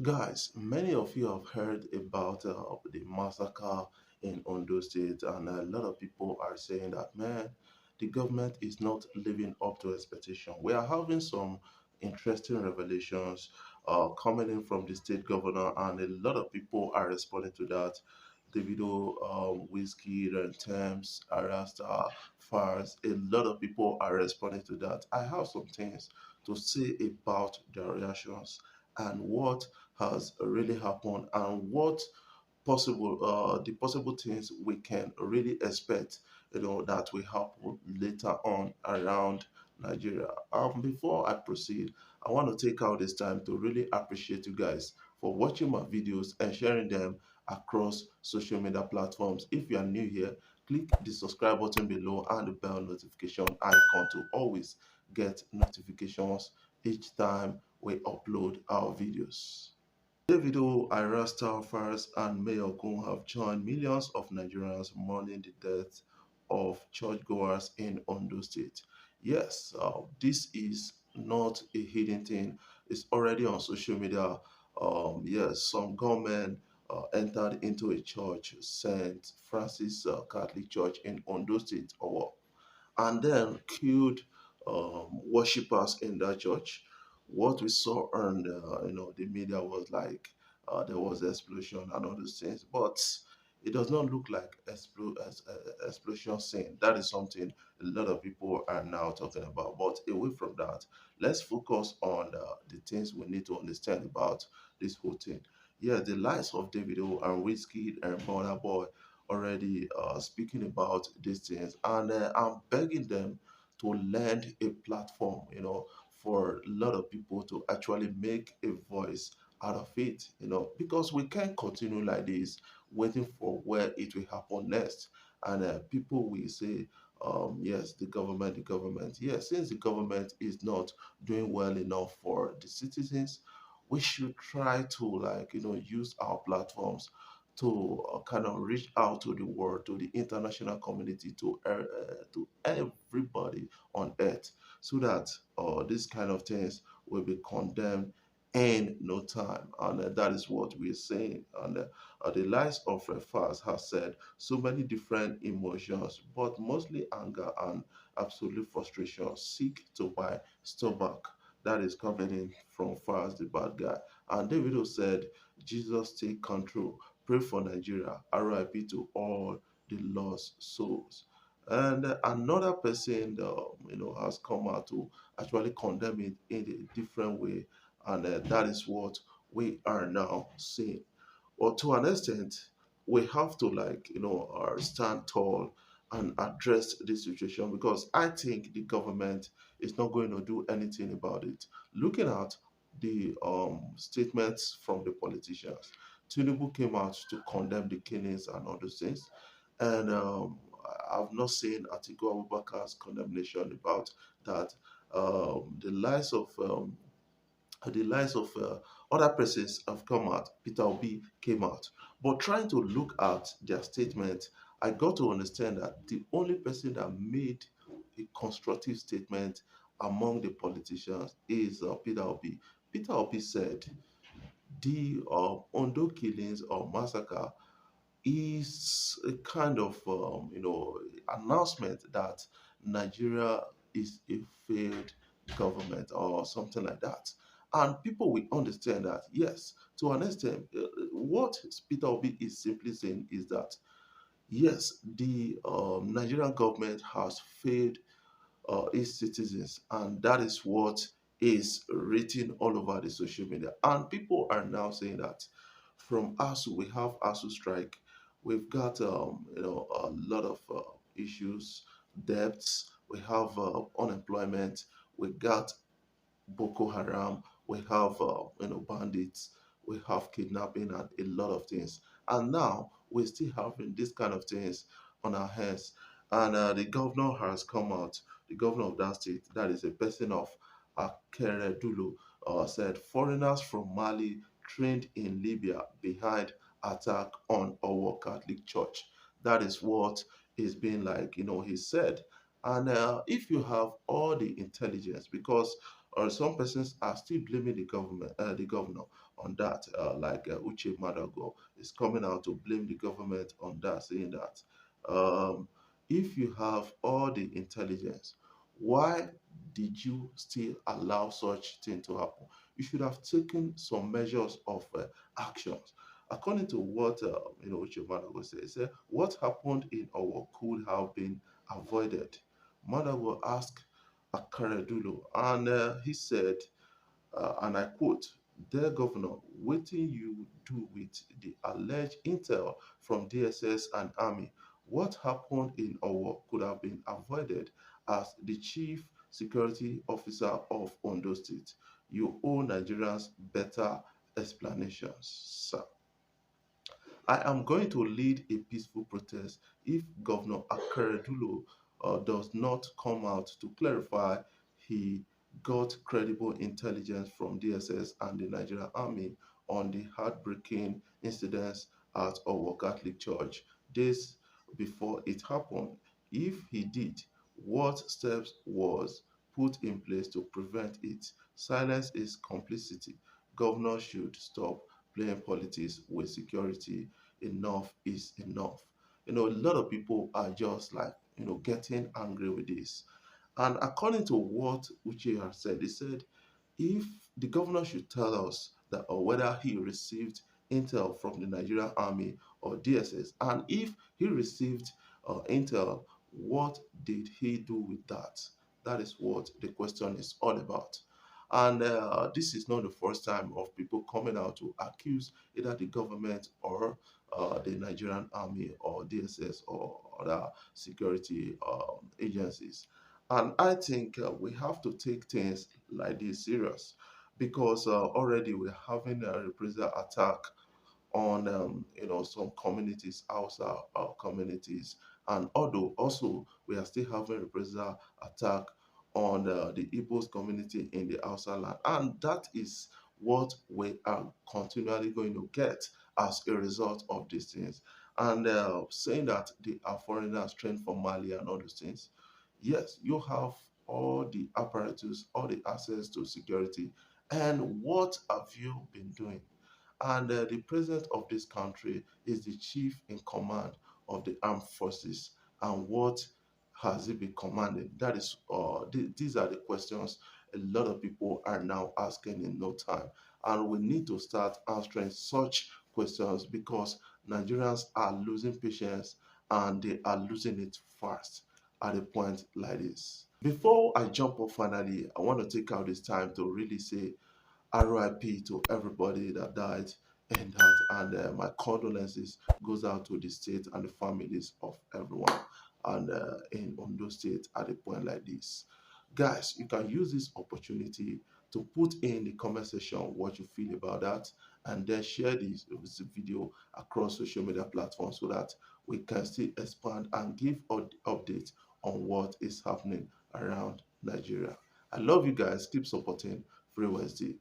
Guys, many of you have heard about the massacre in Ondo State, and a lot of people are saying that, man, the government is not living up to expectation. We are having some interesting revelations coming in from the state governor, and a lot of people are responding to that. Davido, Wizkid, and Thames, Arasta, Fars, a lot of people are responding to that. I have some things to say about their reactions and what has really happened and what possible the possible things we can really expect, that will happen later on around Nigeria. Before I proceed, I want to take out this time to really appreciate you guys for watching my videos and sharing them across social media platforms. If you are new here, click the subscribe button below and the bell notification icon to always get notifications each time we upload our videos. Davido, Irasta, Faris, and Mayor Gun have joined millions of Nigerians mourning the death of churchgoers in Ondo State. Yes, this is not a hidden thing. It's already on social media. Yes, some government entered into a church, St. Francis Catholic Church in Ondo State, Owo, and then killed worshippers in that church. What we saw on the media was like there was explosion and all those things, but it does not look like explosion scene. That is something a lot of people are now talking about. But away from that, let's focus on the things we need to understand about this whole thing. Yeah, the lives of Davido and Wizkid and Burna Boy already speaking about these things, and I'm begging them to lend a platform, for a lot of people to actually make a voice out of it, because we can't continue like this, waiting for where it will happen next. And people will say, yes, the government. Yes, since the government is not doing well enough for the citizens, we should try to, like, use our platforms to kind of reach out to the world, to the international community, to everybody on earth, so that these kind of things will be condemned in no time. And that is what we're saying. And the lives of Falz has said so many different emotions, but mostly anger and absolute frustration seek to buy stomach. That is coming in from Falz, the bad guy. And Davido said, Jesus take control. Pray for Nigeria. RIP to all the lost souls. And another person, has come out to actually condemn it in a different way, and that is what we are now seeing. Or to an extent, we have to, like, stand tall and address this situation, because I think the government is not going to do anything about it. Looking at the statements from the politicians, Tinubu came out to condemn the killings and all those things, and I've not seen Atiku Abubakar's condemnation about that. The lies of other persons have come out. Peter Obi came out. But trying to look at their statement, I got to understand that the only person that made a constructive statement among the politicians is Peter Obi. Peter Obi said the Ondo killings or massacre is a kind of announcement that Nigeria is a failed government or something like that. And people will understand that, yes, to an extent, what Peter Obi is simply saying is that, yes, the Nigerian government has failed its citizens, and that is what is written all over the social media. And people are now saying that from ASU, we have ASU strike, we've got a lot of issues, debts, we have unemployment, we got Boko Haram, we have bandits, we have kidnapping and a lot of things. And now we're still having this kind of things on our hands. And the governor has come out, the governor of that state, that is a person of Akere Dulu, said foreigners from Mali trained in Libya behind attack on our Catholic Church. That is what is being, like, he said. And if you have all the intelligence, because some persons are still blaming the government, the governor. on that, Uche Madago is coming out to blame the government on that, saying that um, if you have all the intelligence, why did you still allow such thing to happen? You should have taken some measures of actions. According to what Uche Madago said, he said what happened in our could have been avoided. Madago asked Akaredulo, and he said, and I quote, "Dear Governor, wetin you do with the alleged intel from DSS and Army? What happened in Owo could have been avoided as the Chief Security Officer of Ondo State. You owe Nigerians better explanations, sir." I am going to lead a peaceful protest if Governor Akeredolu does not come out to clarify he got credible intelligence from DSS and the Nigerian Army on the heartbreaking incidents at our Catholic Church days before it happened. If he did, what steps was put in place to prevent it? Silence is complicity. Governor should stop playing politics with security. Enough is enough. A lot of people are just like, getting angry with this. And according to what Uche has said, he said if the governor should tell us that or whether he received intel from the Nigerian Army or DSS, and if he received intel, what did he do with that? That is what the question is all about. And this is not the first time of people coming out to accuse either the government or the Nigerian Army or DSS or other security agencies. And I think we have to take things like this serious because already we're having a reprisal attack on some communities outside our communities, and although also we are still having reprisal attack on the Igbos community in the outside land, and that is what we are continually going to get as a result of these things. And saying that they are foreigners trained from Mali and all those things, yes, you have all the apparatus, all the access to security, and what have you been doing? And the president of this country is the chief in command of the armed forces. And what has he been commanding? That is, these are the questions a lot of people are now asking in no time. And we need to start answering such questions because Nigerians are losing patience and they are losing it fast at a point like this. Before I jump off finally, I want to take out this time to really say RIP to everybody that died in that, and my condolences goes out to the state and the families of everyone, and in Ondo State at a point like this. Guys, you can use this opportunity to put in the comment section what you feel about that, and then share this video across social media platforms so that we can still expand and give updates on what is happening around Nigeria. I love you guys. Keep supporting Free Wednesday.